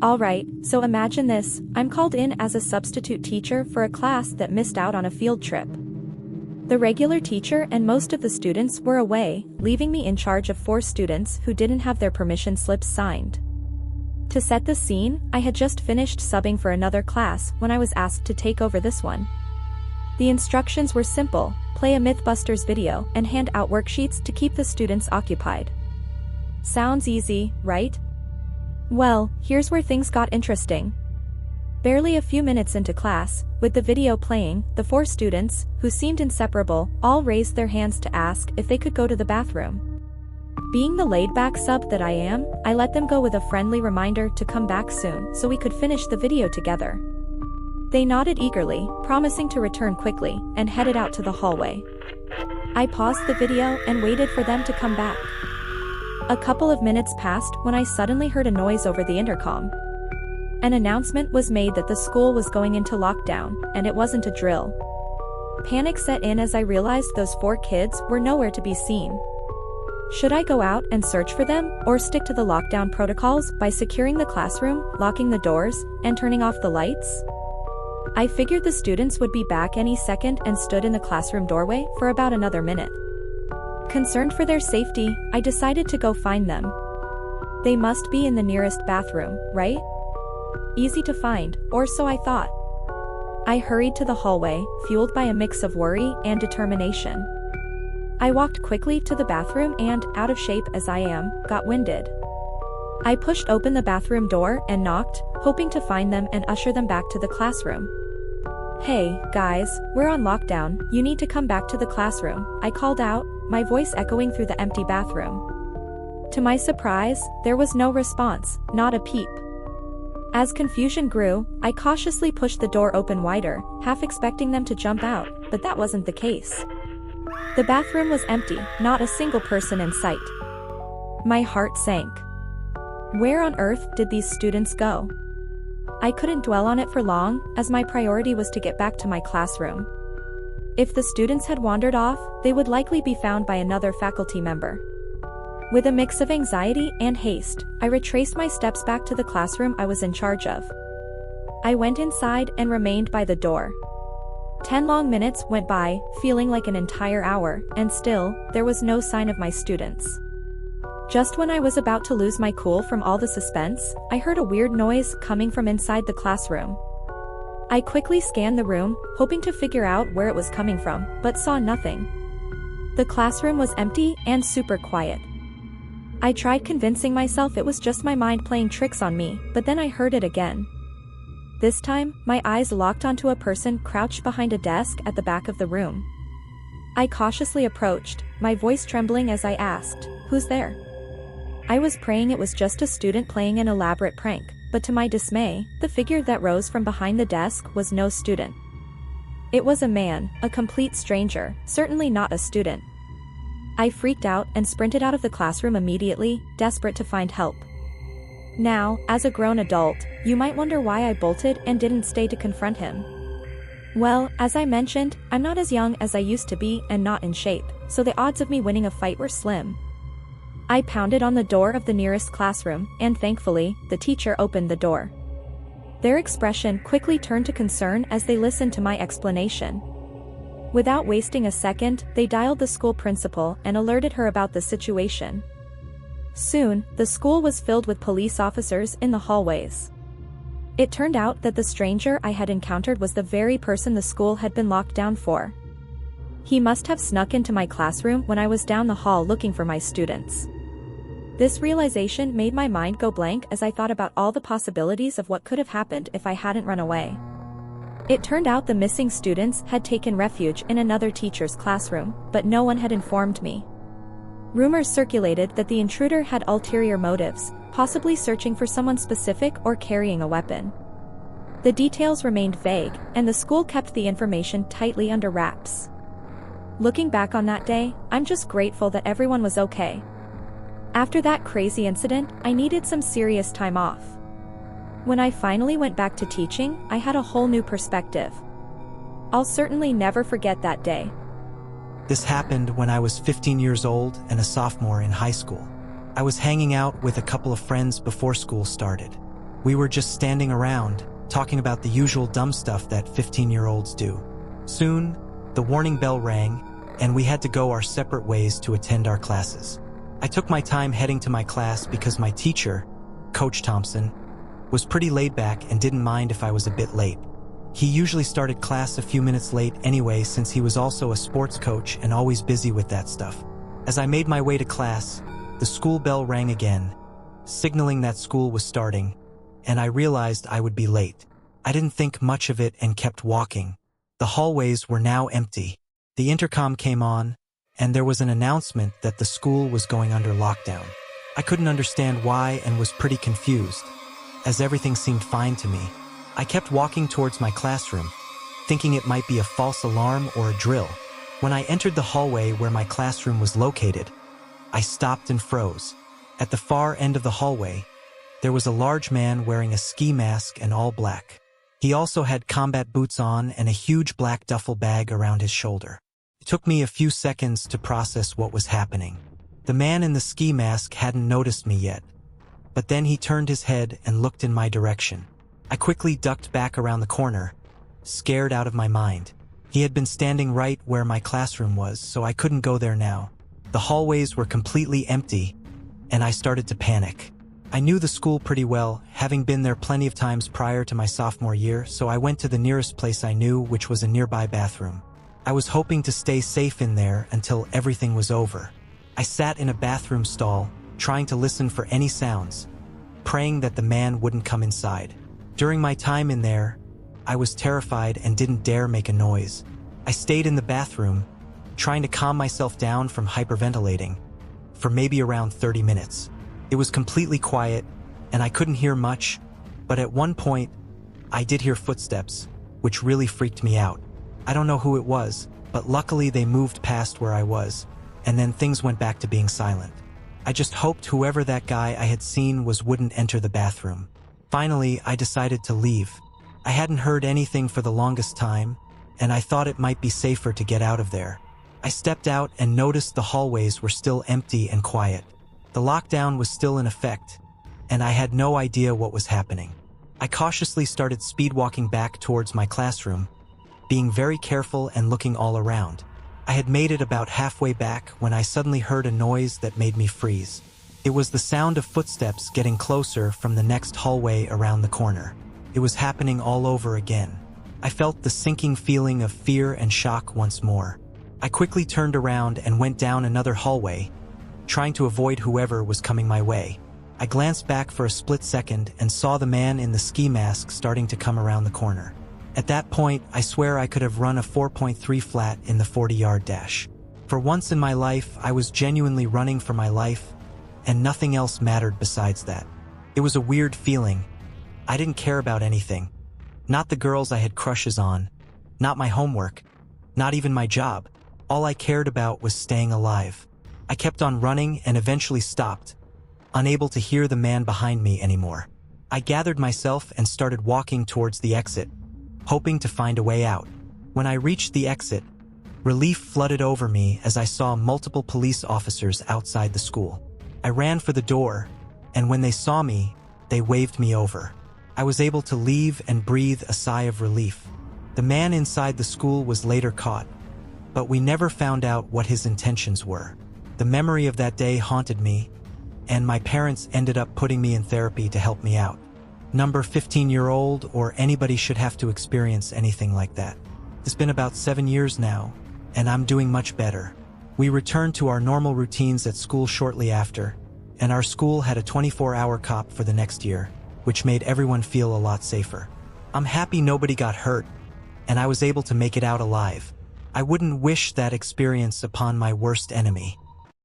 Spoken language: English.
Alright, so imagine this, I'm called in as a substitute teacher for a class that missed out on a field trip. The regular teacher and most of the students were away, leaving me in charge of 4 students who didn't have their permission slips signed. To set the scene, I had just finished subbing for another class when I was asked to take over this one. The instructions were simple: play a Mythbusters video and hand out worksheets to keep the students occupied. Sounds easy, right? Well, here's where things got interesting. Barely a few minutes into class, with the video playing, the 4 students, who seemed inseparable, all raised their hands to ask if they could go to the bathroom. Being the laid-back sub that I am, I let them go with a friendly reminder to come back soon so we could finish the video together. They nodded eagerly, promising to return quickly, and headed out to the hallway. I paused the video and waited for them to come back. A couple of minutes passed when I suddenly heard a noise over the intercom. An announcement was made that the school was going into lockdown, and it wasn't a drill. Panic set in as I realized those 4 kids were nowhere to be seen. Should I go out and search for them, or stick to the lockdown protocols by securing the classroom, locking the doors, and turning off the lights? I figured the students would be back any second and stood in the classroom doorway for about another minute. Concerned for their safety, I decided to go find them. They must be in the nearest bathroom, right? Easy to find, or so I thought. I hurried to the hallway, fueled by a mix of worry and determination. I walked quickly to the bathroom and, out of shape as I am, got winded. I pushed open the bathroom door and knocked, hoping to find them and usher them back to the classroom. "Hey, guys, we're on lockdown, you need to come back to the classroom," I called out, my voice echoing through the empty bathroom. To my surprise, there was no response, not a peep. As confusion grew, I cautiously pushed the door open wider, half expecting them to jump out, but that wasn't the case. The bathroom was empty, not a single person in sight. My heart sank. Where on earth did these students go? I couldn't dwell on it for long, as my priority was to get back to my classroom. If the students had wandered off, they would likely be found by another faculty member. With a mix of anxiety and haste, I retraced my steps back to the classroom I was in charge of. I went inside and remained by the door. 10 long minutes went by, feeling like an entire hour, and still, there was no sign of my students. Just when I was about to lose my cool from all the suspense, I heard a weird noise coming from inside the classroom. I quickly scanned the room, hoping to figure out where it was coming from, but saw nothing. The classroom was empty and super quiet. I tried convincing myself it was just my mind playing tricks on me, but then I heard it again. This time, my eyes locked onto a person crouched behind a desk at the back of the room. I cautiously approached, my voice trembling as I asked, "Who's there?" I was praying it was just a student playing an elaborate prank, but to my dismay, the figure that rose from behind the desk was no student. It was a man, a complete stranger, certainly not a student. I freaked out and sprinted out of the classroom immediately, desperate to find help. Now, as a grown adult, you might wonder why I bolted and didn't stay to confront him. Well, as I mentioned, I'm not as young as I used to be and not in shape, so the odds of me winning a fight were slim. I pounded on the door of the nearest classroom, and thankfully, the teacher opened the door. Their expression quickly turned to concern as they listened to my explanation. Without wasting a second, they dialed the school principal and alerted her about the situation. Soon, the school was filled with police officers in the hallways. It turned out that the stranger I had encountered was the very person the school had been locked down for. He must have snuck into my classroom when I was down the hall looking for my students. This realization made my mind go blank as I thought about all the possibilities of what could have happened if I hadn't run away. It turned out the missing students had taken refuge in another teacher's classroom, but no one had informed me. Rumors circulated that the intruder had ulterior motives, possibly searching for someone specific or carrying a weapon. The details remained vague, and the school kept the information tightly under wraps. Looking back on that day, I'm just grateful that everyone was okay. After that crazy incident, I needed some serious time off. When I finally went back to teaching, I had a whole new perspective. I'll certainly never forget that day. This happened when I was 15 years old and a sophomore in high school. I was hanging out with a couple of friends before school started. We were just standing around, talking about the usual dumb stuff that 15-year-olds do. Soon, the warning bell rang, and we had to go our separate ways to attend our classes. I took my time heading to my class because my teacher, Coach Thompson, was pretty laid back and didn't mind if I was a bit late. He usually started class a few minutes late anyway, since he was also a sports coach and always busy with that stuff. As I made my way to class, the school bell rang again, signaling that school was starting, and I realized I would be late. I didn't think much of it and kept walking. The hallways were now empty. The intercom came on, and there was an announcement that the school was going under lockdown. I couldn't understand why and was pretty confused, as everything seemed fine to me. I kept walking towards my classroom, thinking it might be a false alarm or a drill. When I entered the hallway where my classroom was located, I stopped and froze. At the far end of the hallway, there was a large man wearing a ski mask and all black. He also had combat boots on and a huge black duffel bag around his shoulder. It took me a few seconds to process what was happening. The man in the ski mask hadn't noticed me yet, but then he turned his head and looked in my direction. I quickly ducked back around the corner, scared out of my mind. He had been standing right where my classroom was, so I couldn't go there now. The hallways were completely empty, and I started to panic. I knew the school pretty well, having been there plenty of times prior to my sophomore year, so I went to the nearest place I knew, which was a nearby bathroom. I was hoping to stay safe in there until everything was over. I sat in a bathroom stall, trying to listen for any sounds, praying that the man wouldn't come inside. During my time in there, I was terrified and didn't dare make a noise. I stayed in the bathroom, trying to calm myself down from hyperventilating, for maybe around 30 minutes. It was completely quiet, and I couldn't hear much, but at one point, I did hear footsteps, which really freaked me out. I don't know who it was, but luckily they moved past where I was, and then things went back to being silent. I just hoped whoever that guy I had seen wouldn't enter the bathroom. Finally, I decided to leave. I hadn't heard anything for the longest time, and I thought it might be safer to get out of there. I stepped out and noticed the hallways were still empty and quiet. The lockdown was still in effect, and I had no idea what was happening. I cautiously started speed-walking back towards my classroom, being very careful and looking all around. I had made it about halfway back when I suddenly heard a noise that made me freeze. It was the sound of footsteps getting closer from the next hallway around the corner. It was happening all over again. I felt the sinking feeling of fear and shock once more. I quickly turned around and went down another hallway, trying to avoid whoever was coming my way. I glanced back for a split second and saw the man in the ski mask starting to come around the corner. At that point, I swear I could have run a 4.3 flat in the 40-yard dash. For once in my life, I was genuinely running for my life, and nothing else mattered besides that. It was a weird feeling. I didn't care about anything. Not the girls I had crushes on, not my homework, not even my job. All I cared about was staying alive. I kept on running and eventually stopped, unable to hear the man behind me anymore. I gathered myself and started walking towards the exit, hoping to find a way out. When I reached the exit, relief flooded over me as I saw multiple police officers outside the school. I ran for the door, and when they saw me, they waved me over. I was able to leave and breathe a sigh of relief. The man inside the school was later caught, but we never found out what his intentions were. The memory of that day haunted me, and my parents ended up putting me in therapy to help me out. Number 15-year-old or anybody should have to experience anything like that. It's been about 7 years now, and I'm doing much better. We returned to our normal routines at school shortly after, and our school had a 24-hour cop for the next year, which made everyone feel a lot safer. I'm happy nobody got hurt, and I was able to make it out alive. I wouldn't wish that experience upon my worst enemy.